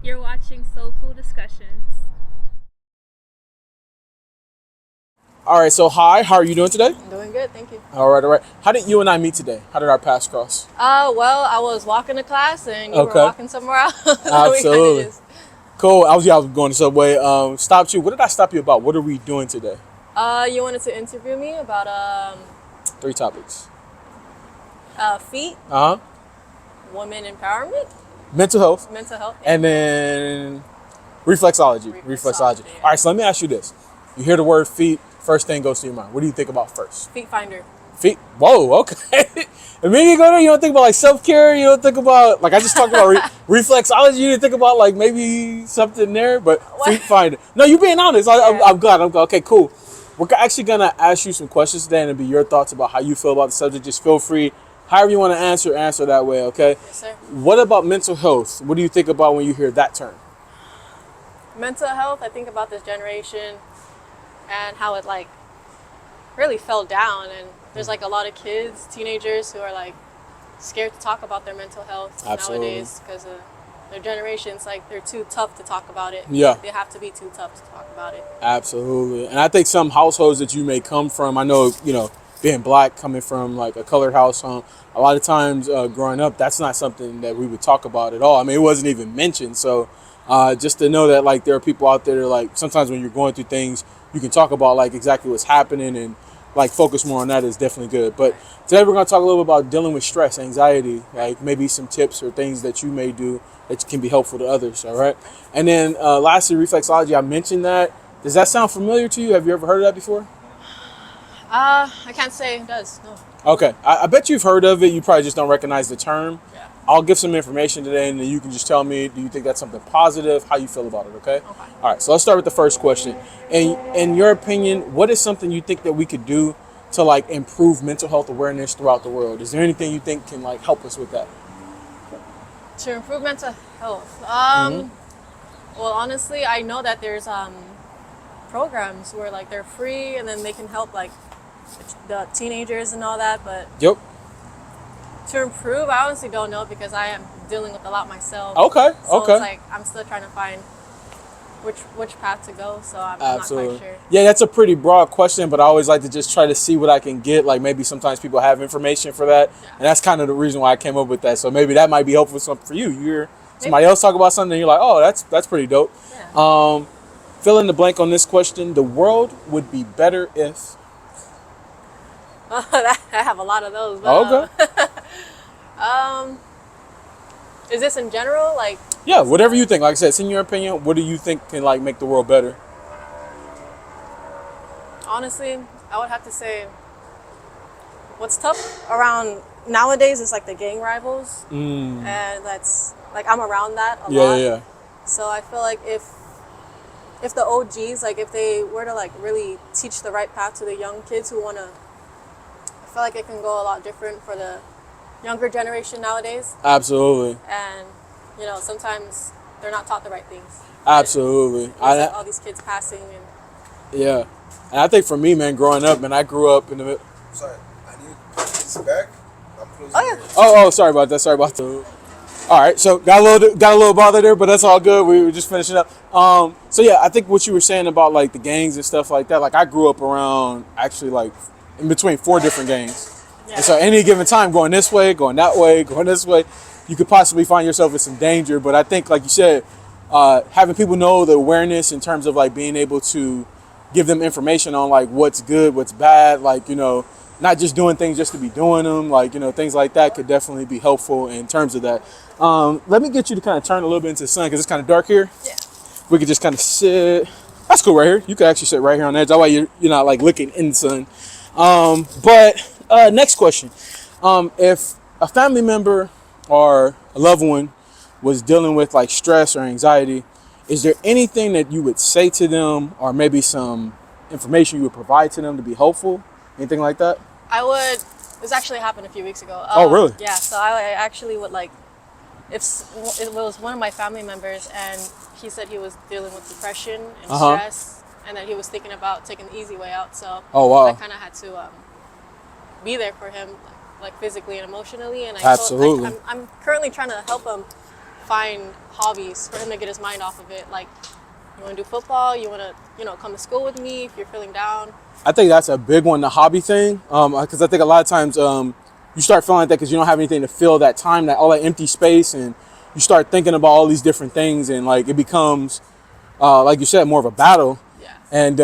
You're watching Soulful Discussions. All right, so hi, how are you doing today? I'm doing good, thank you. All right. How did you and I meet today? How did our paths cross? Well, I was walking to class and you were walking somewhere else. Absolutely. Cool. I was going to Subway. Stopped you. What did I stop you about? What are we doing today? You wanted to interview me about 3 topics. feet, women empowerment, Mental health, mental health, and then reflexology. Yeah. All right, so let me ask you this. You hear the word feet, first thing goes to your mind. What do you think about first? feet finder. Feet? Whoa, okay. And then you go there, you don't think about like self-care, you don't think about, like I just talked about reflexology, you didn't think about like maybe something there, but What? feet finder. No, you're being honest. I'm glad. Okay, cool. We're actually going to ask you some questions today and it'll be your thoughts about how you feel about the subject. Just feel free, however you want to answer that way, okay? Yes, sir. What about mental health? What do you think about when you hear that term? Mental health, I think about this generation and how it like really fell down, and there's like a lot of kids, teenagers who are like scared to talk about their mental health nowadays because their generation's like they're too tough to talk about it. Yeah. They have to be too tough to talk about it. Absolutely. And I think some households that you may come from, I know, being black, coming from like a colored household, a lot of times growing up, that's not something that we would talk about at all. I mean, it wasn't even mentioned. So just to know that like there are people out there that, like sometimes when you're going through things, you can talk about like exactly what's happening and like focus more on that is definitely good. But today we're going to talk a little bit about dealing with stress, anxiety, like maybe some tips or things that you may do that can be helpful to others. All right. And then lastly, reflexology. I mentioned that. Does that sound familiar to you? Have you ever heard of that before? I can't say it does. No. Okay. I bet you've heard of it. You probably just don't recognize the term. Yeah. I'll give some information today and then you can just tell me, do you think that's something positive? How you feel about it, okay? Okay. All right, so let's start with the first question. In your opinion, what is something you think that we could do to like improve mental health awareness throughout the world? Is there anything you think can like help us with that? To improve mental health. Well, honestly, I know that there's programs where like they're free and then they can help like the teenagers and all that, but Yep. to improve, I honestly don't know because I am dealing with a lot myself. Okay. So Okay. it's like I'm still trying to find which path to go, so I'm not Absolutely. quite sure. Yeah, that's a pretty broad question, but I always like to just try to see what I can get. Like maybe sometimes people have information for that, Yeah. and that's kind of the reason why I came up with that. So maybe that might be helpful for you. You're somebody else talk about something, and you're like, oh, that's pretty dope. Yeah. Fill in the blank on this question. The world would be better if. I have a lot of those. But, Okay. Is this in general? Like, Yeah, whatever you think. Like I said, it's in your opinion. What do you think can like make the world better? honestly, I would have to say what's tough around nowadays is like the gang rivals. And that's like I'm around that a lot. Yeah. So I feel like if the OGs, like if they were to like really teach the right path to the young kids who want to, I feel like it can go a lot different for the younger generation nowadays. Absolutely. And sometimes they're not taught the right things. Absolutely. There's all these kids passing and Yeah. And I think for me, man, growing up, man, I grew up in the. Sorry, I need this back. I'm closing. Oh, yeah. it. Oh, sorry about that. Sorry about that. All right, so got a little bother there, but that's all good. We were just finishing up. So yeah, I think what you were saying about like the gangs and stuff like that. Like I grew up around actually like in between 4 different gangs, Yeah. and so any given time, going this way, going that way, going this way, you could possibly find yourself in some danger. But I think, like you said, having people know the awareness in terms of like being able to give them information on like what's good, what's bad, like not just doing things just to be doing them, like things like that could definitely be helpful in terms of that. Let me get you to kind of turn a little bit into the sun because it's kind of dark here. Yeah. We could just kind of sit. That's cool right here. You could actually sit right here on the edge. That way you're not like looking in the sun. But next question. If a family member or a loved one was dealing with like stress or anxiety, is there anything that you would say to them or maybe some information you would provide to them to be helpful? Anything like that? This actually happened a few weeks ago. Oh, really? Yeah, so I actually would like, if it was one of my family members and he said he was dealing with depression and stress and that he was thinking about taking the easy way out. So Oh, wow. I kind of had to be there for him, like physically and emotionally. And Absolutely. I'm currently trying to help him find hobbies for him to get his mind off of it. Like, you want to do football? You want to, come to school with me if you're feeling down? I think that's a big one, the hobby thing, because I think a lot of times you start feeling like that because you don't have anything to fill that time, all that empty space, and you start thinking about all these different things, and like it becomes, like you said, more of a battle. Yeah. And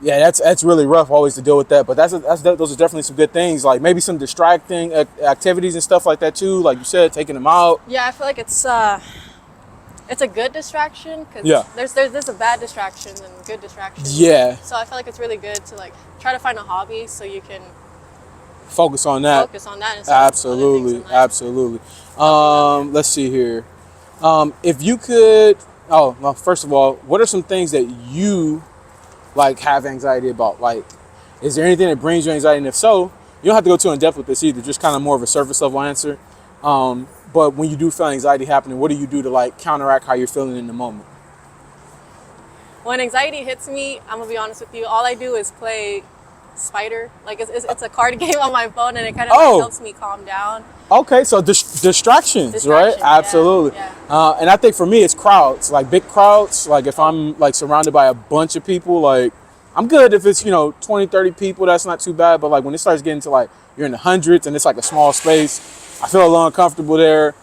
that's really rough always to deal with that. But those are definitely some good things, like maybe some distracting activities and stuff like that too. Like you said, taking them out. Yeah, I feel like it's a good distraction because there's a bad distraction and good distractions. Yeah. So I feel like it's really good to like try to find a hobby so you can focus on that. Absolutely. Let's see here. If you could, first of all, what are some things that you like have anxiety about? Like, is there anything that brings you anxiety? And if so, you don't have to go too in depth with this either. Just kind of more of a surface level answer. But when you do feel anxiety happening, what do you do to like counteract how you're feeling in the moment? When anxiety hits me, I'm gonna be honest with you. All I do is play Spider. Like it's a card game on my phone, and it kind of helps me calm down. Okay, so distractions, right? Absolutely. Yeah. And I think for me, it's crowds, like big crowds. Like if I'm like surrounded by a bunch of people, like I'm good if it's 20, 30 people. That's not too bad. But like when it starts getting to like you're in the hundreds and it's like a small space, I feel a little uncomfortable there,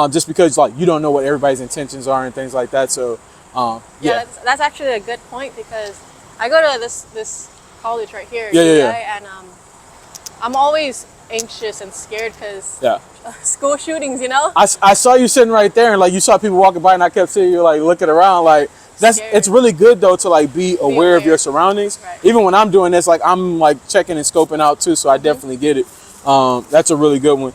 just because like you don't know what everybody's intentions are and things like that. So that's actually a good point because I go to this college right here, and I'm always anxious and scared because school shootings. I saw you sitting right there, and like you saw people walking by, and I kept seeing you like looking around. Like it's really good though to like be aware of your surroundings. Right. Even when I'm doing this, like I'm like checking and scoping out too. So I definitely get it. That's a really good one.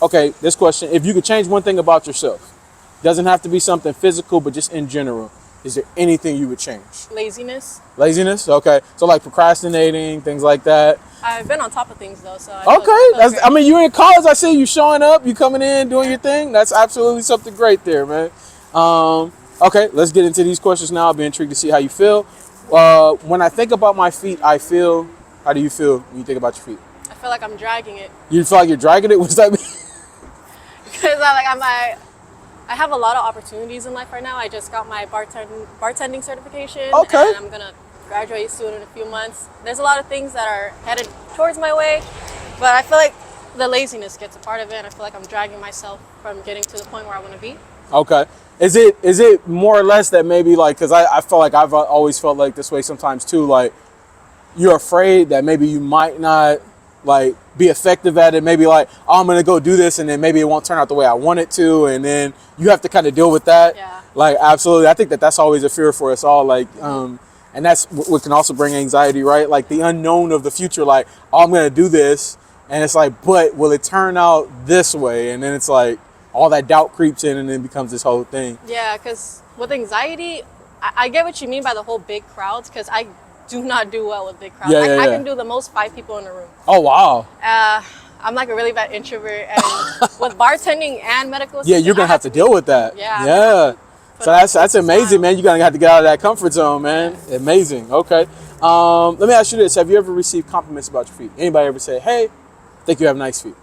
Okay, this question: if you could change one thing about yourself, doesn't have to be something physical, but just in general, is there anything you would change? Laziness. Laziness? Okay. So like procrastinating, things like that. I've been on top of things though, so I mean, you're in college. I see you showing up, you coming in, doing your thing. That's absolutely something great there, man. Okay, let's get into these questions now. I'll be intrigued to see how you feel. When I think about my feet, how do you feel when you think about your feet? I feel like I'm dragging it. You feel like you're dragging it? What does that mean? Because I have a lot of opportunities in life right now. I just got my bartending certification. Okay. And I'm going to graduate soon in a few months. There's a lot of things that are headed towards my way, but I feel like the laziness gets a part of it, and I feel like I'm dragging myself from getting to the point where I want to be. Okay. Is it more or less that maybe like, because I feel like I've always felt like this way sometimes too, like you're afraid that maybe you might not like be effective at it, maybe like, oh, I'm gonna go do this and then maybe it won't turn out the way I want it to, and then you have to kind of deal with that. Yeah. Like absolutely, I think that's always a fear for us all, like and that's what can also bring anxiety, right? Like the unknown of the future, like, oh, I'm gonna do this, and it's like, but will it turn out this way? And then it's like all that doubt creeps in, and then becomes this whole thing. Yeah, because with anxiety, I get what you mean by the whole big crowds, because I do not do well with big crowds. I can do the most 5 people in a room. Oh, wow. I'm like a really bad introvert, and with bartending and medical assistant, you're gonna have to deal with that. Yeah. So that's amazing, man. You're gonna have to get out of that comfort zone, man. Yeah. Amazing. Okay. Let me ask you this: have you ever received compliments about your feet? Anybody ever say, "Hey, I think you have nice feet"?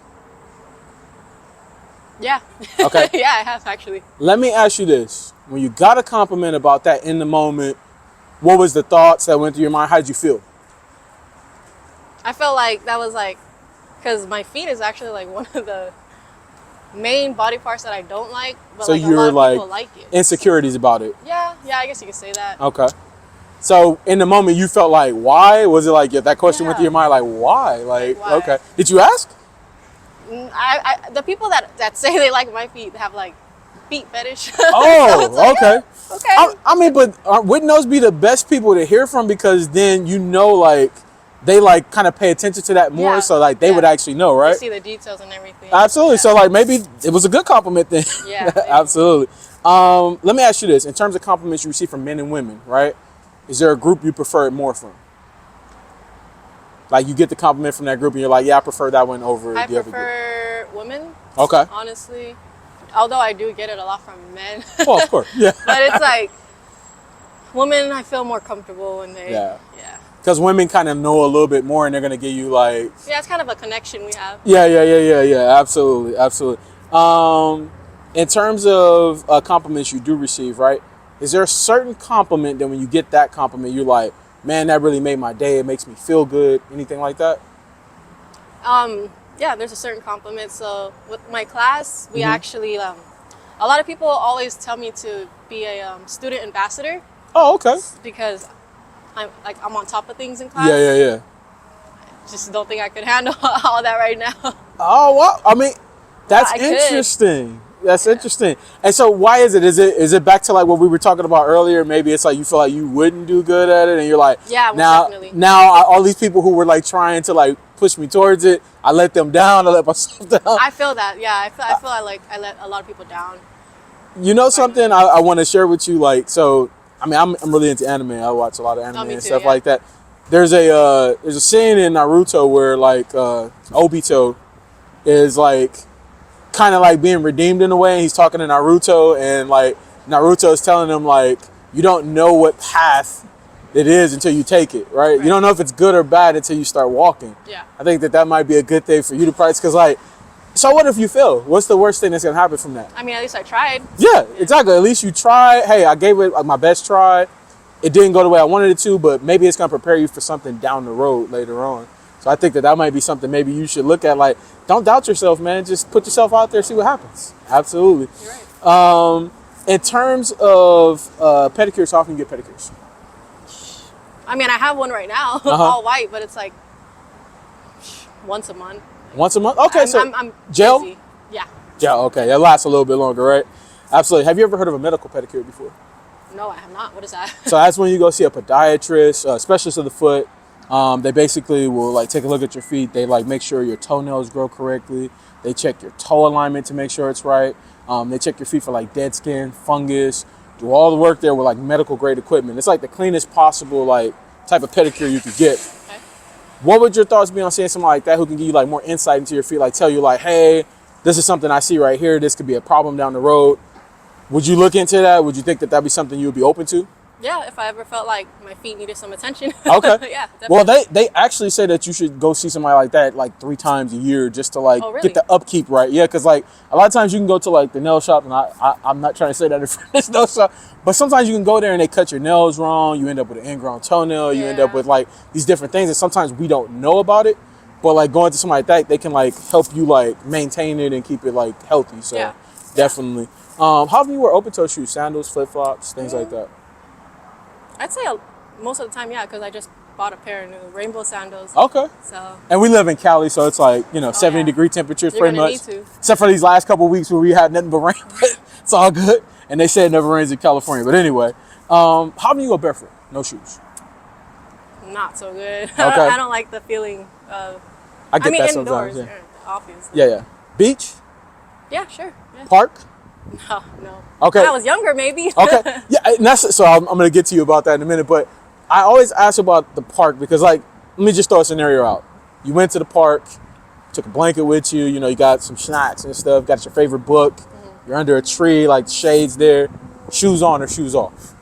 Yeah. Okay. Yeah, I have actually. Let me ask you this: when you got a compliment about that in the moment, what was the thoughts that went through your mind? How did you feel? I felt like that was like, because my feet is actually like one of the main body parts that I don't like, but so like you're a lot of people like it. Insecurities about it. Yeah, I guess you could say that. Okay. So in the moment you felt like, why? Was it like that question went through your mind, like why? Like why? Okay. Did you ask? The people that say they like my feet have like feet fetish. Oh, so like, okay. Okay. I mean, but wouldn't those be the best people to hear from? Because then like they like kind of pay attention to that more, so like they would actually know, right? You see the details and everything. Absolutely. Yeah. So like maybe it was a good compliment then. Yeah. Absolutely. Let me ask you this: in terms of compliments you receive from men and women, right? Is there a group you prefer it more from? Like you get the compliment from that group and you're like, yeah, I prefer that one over I the other group. prefer women. Okay. Honestly, although I do get it a lot from men. Well, of course, yeah. But it's like women, I feel more comfortable when they. Yeah. Yeah. Because women kind of know a little bit more, and they're gonna give you like. Yeah, it's kind of a connection we have. Yeah. Absolutely. In terms of compliments you do receive, right? Is there a certain compliment that when you get that compliment, you're like, man, that really made my day. It makes me feel good. Anything like that? Yeah, there's a certain compliment. So with my class, we actually, a lot of people always tell me to be a student ambassador Oh, okay. because I'm on top of things in class. Yeah. Just don't think I could handle all that right now. Oh, well, I mean, that's I could. interesting. That's interesting. And so why is it? Is it back to like what we were talking about earlier? Maybe it's like you feel like you wouldn't do good at it and you're like, Yeah, most now, definitely. all these people who were like trying to like push me towards it, I let them down, I let myself down. I feel that. Yeah, I feel I let a lot of people down. You know something I want to share with you, like, so I mean I'm really into anime. I watch a lot of anime me and too, stuff yeah. like that. There's a scene in Naruto where like Obito is like kind of like being redeemed in a way, and he's talking to Naruto, and like Naruto is telling him like, you don't know what path it is until you take it, right? You don't know if it's good or bad until you start walking. Yeah. I think that might be a good thing for you to practice, because like, so what if you fail? What's the worst thing that's gonna happen from that? I mean, at least I tried. Yeah, exactly. At least you tried. Hey, I gave it my best try. It didn't go the way I wanted it to, but maybe it's gonna prepare you for something down the road later on. So I think that might be something maybe you should look at. Like, don't doubt yourself, man. Just put yourself out there, see what happens. Absolutely. You're right. In terms of pedicures, how often you get pedicures? I mean, I have one right now, all white, but it's like once a month. Once a month? Okay, I'm gel? busy. Yeah. Yeah, okay. That lasts a little bit longer, right? Absolutely. Have you ever heard of a medical pedicure before? No, I have not. What is that? So that's when you go see a podiatrist, a specialist of the foot. They basically will like take a look at your feet. They like make sure your toenails grow correctly. They check your toe alignment to make sure it's right. They check your feet for like dead skin, fungus, do all the work there with like medical grade equipment. It's like the cleanest possible like type of pedicure you could get. Okay. What would your thoughts be on seeing someone like that who can give you like more insight into your feet, like tell you like, hey, this is something I see right here. This could be a problem down the road. Would you look into that? Would you think that that'd be something you would be open to? Yeah, if I ever felt like my feet needed some attention. Okay. Yeah, definitely. Well, they actually say that you should go see somebody like that like 3 times a year just to like Oh, really? get the upkeep right. Yeah, because like a lot of times you can go to like the nail shop, and I'm not trying to say that in front of this nail shop, but sometimes you can go there and they cut your nails wrong. You end up with an ingrown toenail. You end up Yeah. with like these different things, and sometimes we don't know about it. But like going to somebody like that, they can like help you like maintain it and keep it like healthy. So Yeah. definitely. How often you wear open toe shoes, sandals, flip flops, things like that? I'd say most of the time, yeah, because I just bought a pair of new rainbow sandals. Okay. So And we live in Cali, so it's like, 70 yeah. degree temperatures You're pretty gonna much. need to. Except for these last couple of weeks where we had nothing but rain, but it's all good. And they say it never rains in California. But anyway, how do you go barefoot? No shoes. not so good. Okay. I don't like the feeling of. I get I mean, that indoors, sometimes. obviously. Yeah. Beach? Yeah, sure. Yeah. Park? No. Okay. When I was younger, maybe. Okay. Yeah, and that's so I'm going to get to you about that in a minute, but I always ask about the park because, like, let me just throw a scenario out. You went to the park, took a blanket with you, you got some snacks and stuff, got your favorite book, you're under a tree, like shades there, shoes on or shoes off?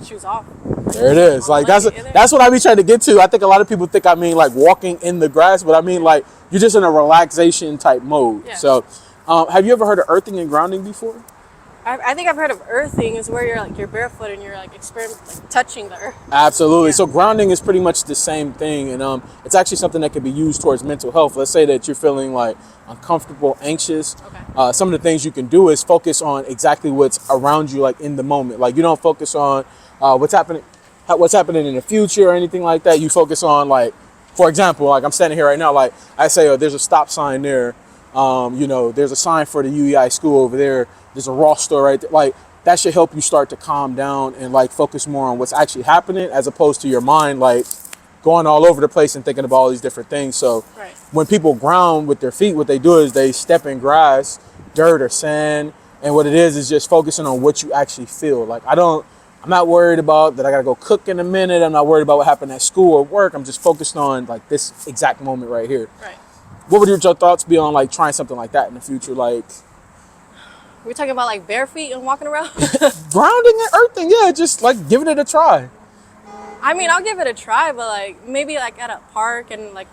Shoes off. There it is. Like blanket in there? that's what I be trying to get to. I think a lot of people think I mean like walking in the grass, but I mean like you're just in a relaxation type mode. Yeah. So, have you ever heard of earthing and grounding before? I think I've heard of earthing is where you're barefoot and you're like touching the earth. Absolutely. Yeah. So grounding is pretty much the same thing, and it's actually something that can be used towards mental health. Let's say that you're feeling like uncomfortable, anxious. Okay. Some of the things you can do is focus on exactly what's around you, like in the moment. Like you don't focus on what's happening in the future or anything like that. You focus on, like, for example, like I'm standing here right now. Like I say, oh, there's a stop sign there. There's a sign for the UEI school over there. There's a Ross store right there. Like that should help you start to calm down and like focus more on what's actually happening as opposed to your mind like going all over the place and thinking about all these different things. So Right. when people ground with their feet, what they do is they step in grass, dirt or sand. And what it is just focusing on what you actually feel. Like I'm not worried about that I got to go cook in a minute. I'm not worried about what happened at school or work. I'm just focused on like this exact moment right here. Right. What would your thoughts be on like trying something like that in the future? Like We're talking about like bare feet and walking around. grounding and earthing, yeah, just like giving it a try. I mean, I'll give it a try, but like maybe like at a park and like.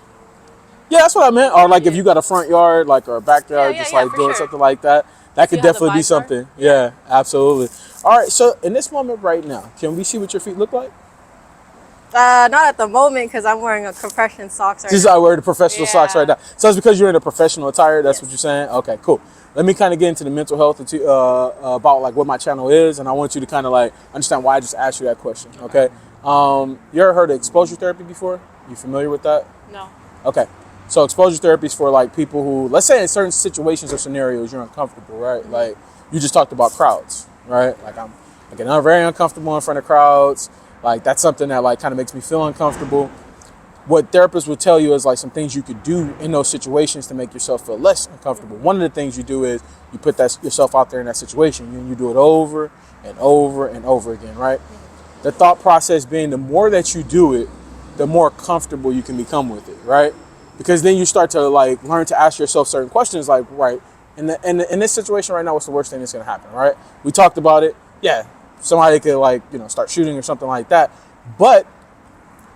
Yeah, that's what I meant. Or like if you got a front yard, like or a backyard, Yeah, just yeah, like for doing sure. something like that. That could See how the definitely be vibes are? something. Yeah, absolutely. All right, so in this moment right now, can we see what your feet look like? Not at the moment because I'm wearing a compression socks right Just now. I wear the professional socks right now. So it's because you're in a professional attire. That's Yes. what you're saying. Okay, cool. Let me kind of get into the mental health about like what my channel is, and I want you to kind of like understand why I just asked you that question. Okay. You ever heard of exposure therapy before? You familiar with that? No. Okay. So exposure therapy is for like people who, let's say in certain situations or scenarios, you're uncomfortable, right? Mm-hmm. Like you just talked about crowds, right? Like I'm very uncomfortable in front of crowds. Like that's something that like kind of makes me feel uncomfortable. What therapists will tell you is like some things you could do in those situations to make yourself feel less uncomfortable. One of the things you do is you put yourself out there in that situation and you do it over and over and over again, right? The thought process being the more that you do it, the more comfortable you can become with it, right? Because then you start to like learn to ask yourself certain questions like, right, in this situation right now, what's the worst thing that's gonna happen, right? We talked about it. Yeah, somebody could like, start shooting or something like that. But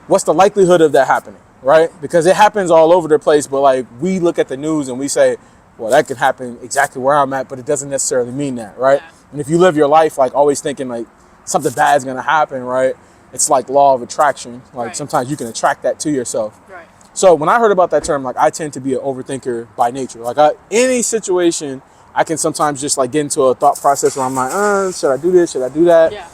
what's the likelihood of that happening, right? Because it happens all over the place, but like we look at the news and we say, well, that could happen exactly where I'm at, but it doesn't necessarily mean that, right? Yeah. And if you live your life like always thinking like something bad is gonna happen, right? It's like law of attraction. Like Right. sometimes you can attract that to yourself. Right. So when I heard about that term, like I tend to be an overthinker by nature. Like any situation, I can sometimes just like get into a thought process where I'm like, should I do this? Should I do that? Yeah.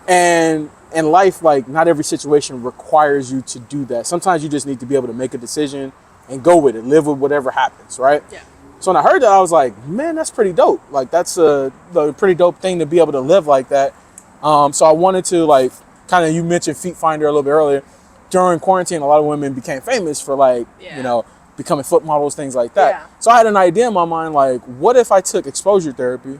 And in life, like not every situation requires you to do that. Sometimes you just need to be able to make a decision and go with it, live with whatever happens, right? Yeah. So when I heard that, I was like, man, that's pretty dope. Like that's a pretty dope thing to be able to live like that. So I wanted to like kind of, you mentioned Feet Finder a little bit earlier. During quarantine, a lot of women became famous for like, Yeah. becoming foot models, things like that. Yeah. So I had an idea in my mind, like, what if I took exposure therapy,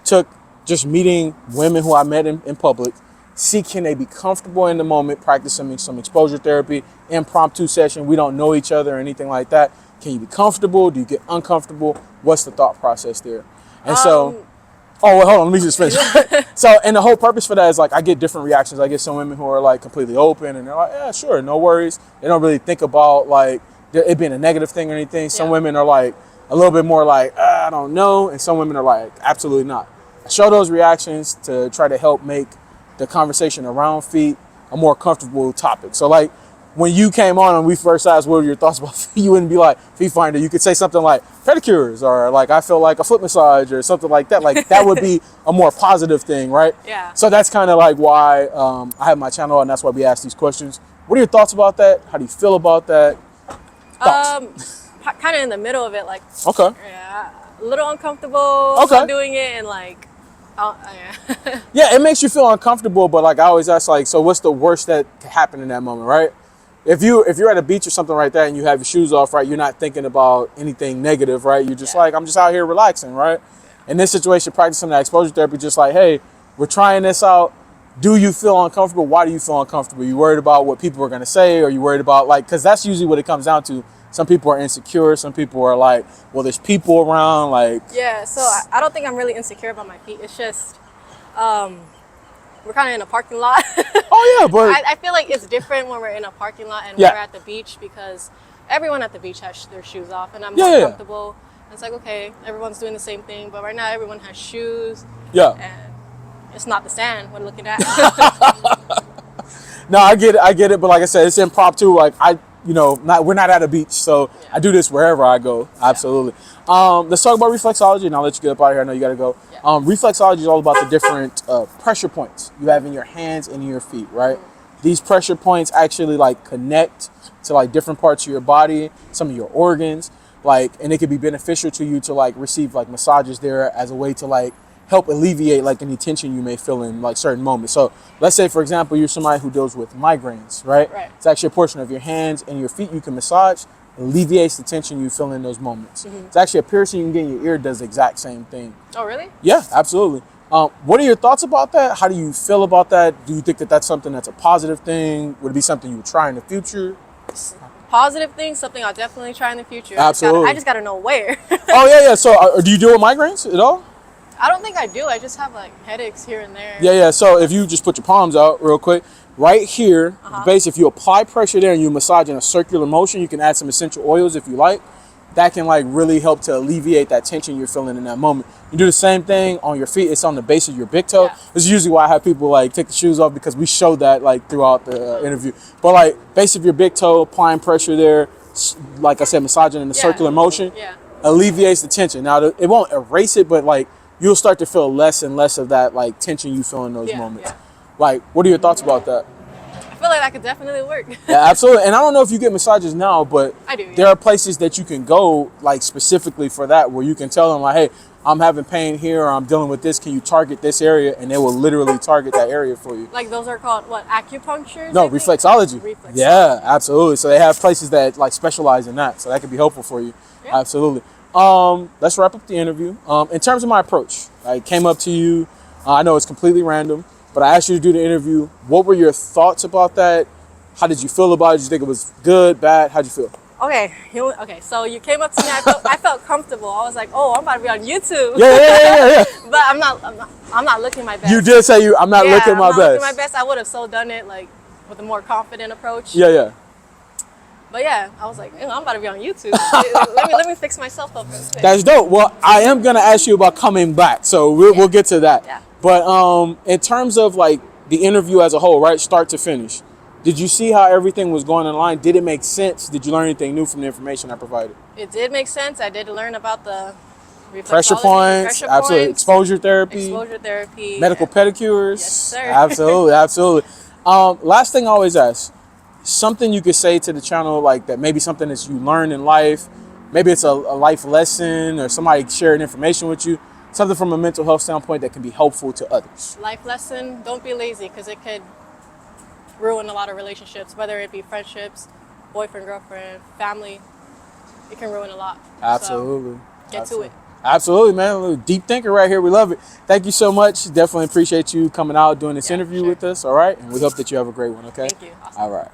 took just meeting women who I met in public, see can they be comfortable in the moment, practicing some exposure therapy, impromptu session. We don't know each other or anything like that. Can you be comfortable? Do you get uncomfortable? What's the thought process there? And so, hold on, let me just finish. So, and the whole purpose for that is like, I get different reactions. I get some women who are like completely open and they're like, yeah, sure, no worries. They don't really think about like it being a negative thing or anything. Some women are like a little bit more like, I don't know. And some women are like, absolutely not. I show those reactions to try to help make the conversation around feet a more comfortable topic. So like when you came on and we first asked what were your thoughts about feet, you wouldn't be like Feet Finder. You could say something like pedicures or like I feel like a foot massage or something like that. Like that would be a more positive thing, right? Yeah. So that's kind of like why I have my channel and that's why we ask these questions. What are your thoughts about that? How do you feel about that? Thoughts? Kind of in the middle of it, like Okay. yeah, a little uncomfortable Okay. about doing it, and like, yeah. Yeah, it makes you feel uncomfortable, but like I always ask, like, so what's the worst that could happen in that moment, right? If you're at a beach or something like that and you have your shoes off, right, you're not thinking about anything negative, right? You're just like, I'm just out here relaxing, right? In this situation, practicing that exposure therapy, just like, hey, we're trying this out. Do you feel uncomfortable? Why do you feel uncomfortable? You worried about what people are going to say, or you worried about like, because that's usually what it comes down to. Some people are insecure. Some people are like, well, there's people around, like. Yeah, so I don't think I'm really insecure about my feet. It's just, we're kind of in a parking lot. Oh yeah, but I feel like it's different when we're in a parking lot and Yeah. we're at the beach, because everyone at the beach has their shoes off, and I'm Yeah, more yeah. comfortable. It's like, okay, everyone's doing the same thing, but right now everyone has shoes, yeah. and it's not the sand we're looking at. No, I get it, but like I said, it's impromptu. Like we're not at a beach, so I do this wherever I go. Absolutely. Let's talk about reflexology, and I'll let you get up out of here. I know you got to go. Yeah. Reflexology is all about the different pressure points you have in your hands and in your feet, right? These pressure points actually like connect to like different parts of your body, some of your organs, like, and it could be beneficial to you to like receive like massages there as a way to like help alleviate like any tension you may feel in like certain moments. So let's say, for example, you're somebody who deals with migraines, right? Right. It's actually a portion of your hands and your feet you can massage, alleviates the tension you feel in those moments. It's actually a piercing you can get in your ear, does the exact same thing. Oh, really? Yeah, absolutely. What are your thoughts about that? How do you feel about that? Do you think that that's something that's a positive thing? Would it be something you would try in the future? Positive thing, something I'll definitely try in the future. Absolutely. I just gotta know where. Oh yeah. So do you deal with migraines at all? I don't think I do. I just have like headaches here and there. Yeah. So if you just put your palms out real quick, right here, the base, if you apply pressure there and you massage in a circular motion, you can add some essential oils if you like. that can like really help to alleviate that tension you're feeling in that moment. You do the same thing on your feet. It's on the base of your big toe. Yeah. This is usually why I have people like take the shoes off, because we show that like throughout the interview. But like base of your big toe, applying pressure there, like I said, massaging in a circular motion, alleviates the tension. Now it won't erase it, but like you'll start to feel less and less of that like tension you feel in those moments. Yeah. Like, what are your thoughts about that? I feel like that could definitely work. Yeah, absolutely. And I don't know if you get massages now, but I do. There are places that you can go like specifically for that, where you can tell them like, hey, I'm having pain here, or I'm dealing with this. Can you target this area? And they will literally target that area for you. Like those are called what, acupuncture? No, reflexology. Reflexology. Yeah, absolutely. So they have places that like specialize in that. So that could be helpful for you. Yeah. Absolutely. Let's wrap up the interview. In terms of my approach, I came up to you. I know it's completely random, but I asked you to do the interview. What were your thoughts about that? How did you feel about it? Did you think it was good, bad? How'd you feel? Okay, so you came up to me. I felt comfortable. I was like, oh, I'm about to be on YouTube. Yeah. But I'm not looking my best. You did say I'm not looking my I'm not best. looking my best. I would have so done it like with a more confident approach. Yeah. But yeah, I was like, I'm about to be on YouTube. let me fix myself up real quick. That's dope. Well, I am gonna ask you about coming back, so we'll get to that. Yeah. But in terms of like the interview as a whole, right, start to finish, did you see how everything was going in line? Did it make sense? Did you learn anything new from the information I provided? It did make sense. I did learn about the Pressure points, absolutely. Exposure therapy, medical pedicures. Yes, sir. Absolutely. Last thing I always ask, something you could say to the channel, like that, maybe something that you learned in life, maybe it's a life lesson or somebody sharing information with you, something from a mental health standpoint that can be helpful to others. Life lesson: don't be lazy, because it could ruin a lot of relationships, whether it be friendships, boyfriend, girlfriend, family. It can ruin a lot. Absolutely. So get to it. Absolutely, man. A little deep thinker right here. We love it. Thank you so much. Definitely appreciate you coming out, doing this interview with us. All right. And we hope that you have a great one. Okay. Thank you. Awesome. All right.